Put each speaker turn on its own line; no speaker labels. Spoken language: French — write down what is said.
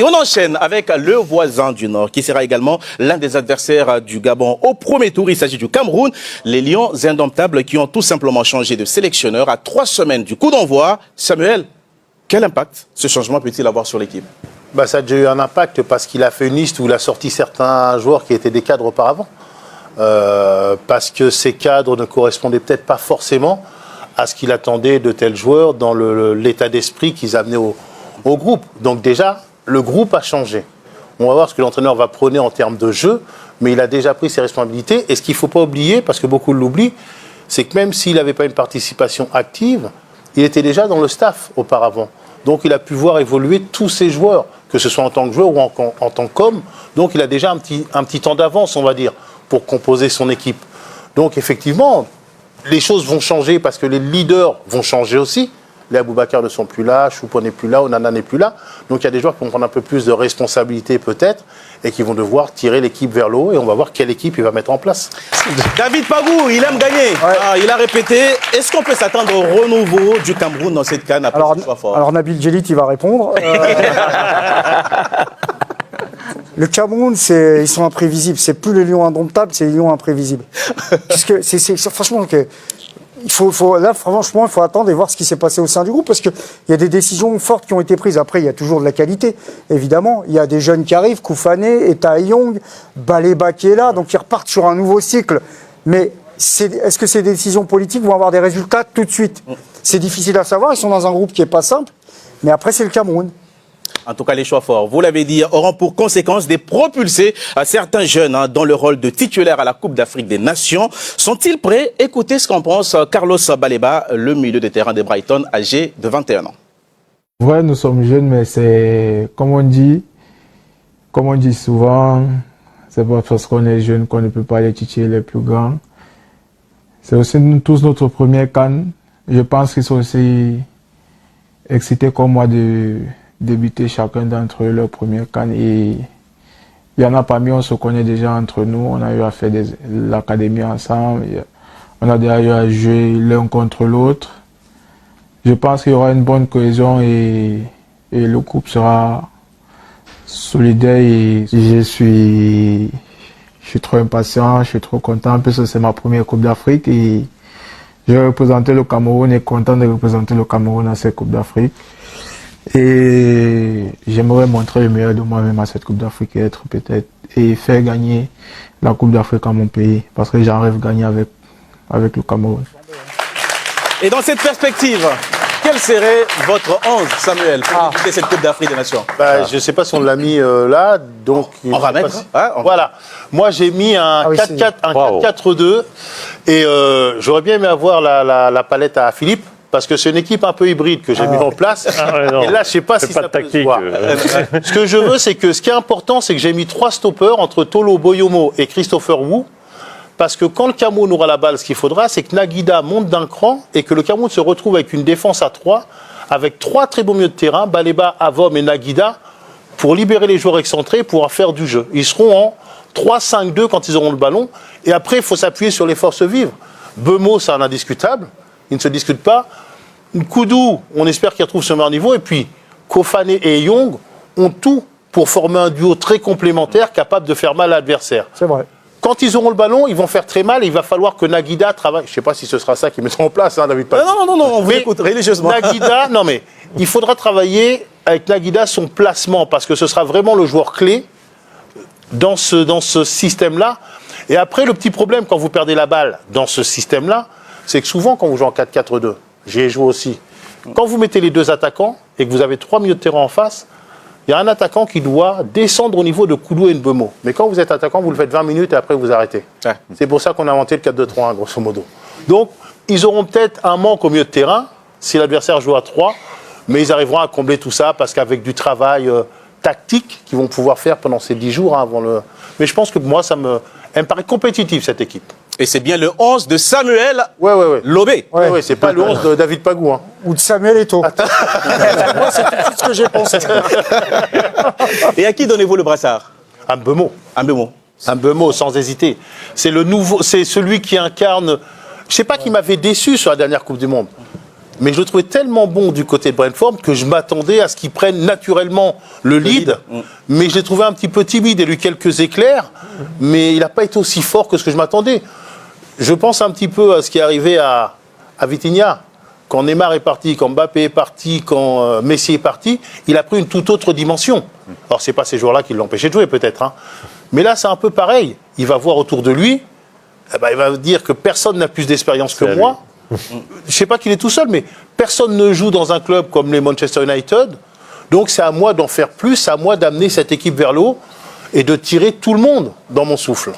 Et on enchaîne avec le voisin du Nord, qui sera également l'un des adversaires du Gabon au premier tour. Il s'agit du Cameroun, les Lions indomptables qui ont tout simplement changé de sélectionneur à 3 semaines du coup d'envoi. Samuel, quel impact ce changement peut-il avoir sur l'équipe?
Ça a déjà eu un impact parce qu'il a fait une liste où il a sorti certains joueurs qui étaient des cadres auparavant. Parce que ces cadres ne correspondaient peut-être pas forcément à ce qu'il attendait de tels joueurs dans l'état d'esprit qu'ils amenaient au groupe. Donc déjà, le groupe a changé. On va voir ce que l'entraîneur va prôner en termes de jeu, mais il a déjà pris ses responsabilités. Et ce qu'il ne faut pas oublier, parce que beaucoup l'oublient, c'est que même s'il n'avait pas une participation active, il était déjà dans le staff auparavant. Donc il a pu voir évoluer tous ses joueurs, que ce soit en tant que joueur ou en tant qu'homme. Donc il a déjà un petit temps d'avance, on va dire, pour composer son équipe. Donc effectivement, les choses vont changer parce que les leaders vont changer aussi. Les Aboubacar ne sont plus là, Choupo n'est plus là, Onana n'est plus là. Donc il y a des joueurs qui vont prendre un peu plus de responsabilité peut-être et qui vont devoir tirer l'équipe vers le haut et on va voir quelle équipe il va mettre en place.
David Pagou, il aime gagner. Ouais. Il a répété. Est-ce qu'on peut s'attendre au renouveau du Cameroun dans cette CAN après ce choix fort?
Alors Nabil Djellit, il va répondre. Le Cameroun, ils sont imprévisibles. C'est plus les lions indomptables, c'est les lions imprévisibles. Puisque franchement, là, franchement, il faut attendre et voir ce qui s'est passé au sein du groupe, parce qu'il y a des décisions fortes qui ont été prises. Après, il y a toujours de la qualité, évidemment. Il y a des jeunes qui arrivent, Koufané, Eta Young, Baleba qui est là, donc ils repartent sur un nouveau cycle. Mais est-ce que ces décisions politiques vont avoir des résultats tout de suite? C'est difficile à savoir, ils sont dans un groupe qui n'est pas simple, mais après, c'est le Cameroun.
En tout cas, les choix forts, vous l'avez dit, auront pour conséquence de propulser certains jeunes dans le rôle de titulaire à la Coupe d'Afrique des Nations. Sont-ils prêts? Écoutez ce qu'en pense Carlos Baleba, le milieu de terrain de Brighton, âgé de 21 ans.
Ouais, nous sommes jeunes, mais c'est, comme on dit souvent, c'est pas parce qu'on est jeune qu'on ne peut pas les titiller les plus grands. C'est aussi tous notre premier CAN. Je pense qu'ils sont aussi excités comme moi de débuter chacun d'entre eux leur premier CAN, et il y en a parmi, on se connaît déjà entre nous, on a eu à faire l'académie ensemble, on a déjà eu à jouer l'un contre l'autre. Je pense qu'il y aura une bonne cohésion et le groupe sera solidaire, et je suis trop impatient, je suis trop content parce que c'est ma première Coupe d'Afrique et je vais représenter le Cameroun et content de représenter le Cameroun à cette Coupe d'Afrique. Et j'aimerais montrer le meilleur de moi-même à cette Coupe d'Afrique et faire gagner la Coupe d'Afrique à mon pays, parce que j'en rêve gagner avec le Cameroun.
Et dans cette perspective, quel serait votre 11, Samuel, pour disputer cette Coupe d'Afrique des Nations?
Je ne sais pas si on l'a mis là, donc...
On va mettre.
Voilà. Moi, j'ai mis un 4-4-2 et j'aurais bien aimé avoir la palette à Philippe. Parce que c'est une équipe un peu hybride que j'ai mis en place. Et là, je ne sais pas si ça peut se voir. Ce que je veux, c'est que ce qui est important, c'est que j'ai mis 3 stoppers entre Tolo Boyomo et Christopher Wu. Parce que quand le Cameroun aura la balle, ce qu'il faudra, c'est que Naguida monte d'un cran et que le Cameroun se retrouve avec une défense à 3, avec 3 très beaux milieux de terrain, Baleba, Avom et Naguida, pour libérer les joueurs excentrés et pouvoir faire du jeu. Ils seront en 3-5-2 quand ils auront le ballon. Et après, il faut s'appuyer sur les forces vives. Bemo, c'est un indiscutable. Il ne se discute pas. Koudou, on espère qu'il retrouve ce meilleur niveau. Et puis, Koufané et Young ont tout pour former un duo très complémentaire, capable de faire mal à l'adversaire.
C'est vrai.
Quand ils auront le ballon, ils vont faire très mal et il va falloir que Naguida travaille. Je ne sais pas si ce sera ça qu'ils mettront en place, David Pagou.
Non, on vous écoute religieusement.
Naguida, il faudra travailler avec Naguida son placement, parce que ce sera vraiment le joueur clé dans ce système-là. Et après, le petit problème quand vous perdez la balle dans ce système-là, c'est que souvent, quand vous jouez en 4-4-2, j'y ai joué aussi, quand vous mettez les 2 attaquants et que vous avez 3 milieux de terrain en face, il y a un attaquant qui doit descendre au niveau de Koudou et Mbemo. Mais quand vous êtes attaquant, vous le faites 20 minutes et après vous arrêtez. Ouais. C'est pour ça qu'on a inventé le 4-2-3-1, grosso modo. Donc, ils auront peut-être un manque au milieu de terrain si l'adversaire joue à 3, mais ils arriveront à combler tout ça parce qu'avec du travail tactique qu'ils vont pouvoir faire pendant ces 10 jours avant le... Mais je pense que moi, elle me paraît compétitive, cette équipe.
Et c'est bien le 11 de Samuel Lobé.
Oui, c'est pas le 11 de David Pagou. Hein.
Ou de Samuel Eto'o. Moi, c'est tout ce que j'ai pensé.
Et à qui donnez-vous le brassard?
À Mbemo.
Mbemo,
sans hésiter. C'est le nouveau, c'est celui qui incarne... Je ne sais pas qui m'avait déçu sur la dernière Coupe du Monde. Mais je le trouvais tellement bon du côté de Brentford que je m'attendais à ce qu'il prenne naturellement le lead. Mais je l'ai trouvé un petit peu timide. Il a eu quelques éclairs, mais il n'a pas été aussi fort que ce que je m'attendais. Je pense un petit peu à ce qui est arrivé à Vitinha. Quand Neymar est parti, quand Mbappé est parti, quand Messi est parti, il a pris une toute autre dimension. Alors, ce n'est pas ces joueurs-là qui l'empêchaient de jouer, peut-être. Hein. Mais là, c'est un peu pareil. Il va voir autour de lui, il va dire que personne n'a plus d'expérience que moi. Je ne sais pas qu'il est tout seul, mais personne ne joue dans un club comme les Manchester United. Donc, c'est à moi d'en faire plus, c'est à moi d'amener cette équipe vers le haut et de tirer tout le monde dans mon souffle.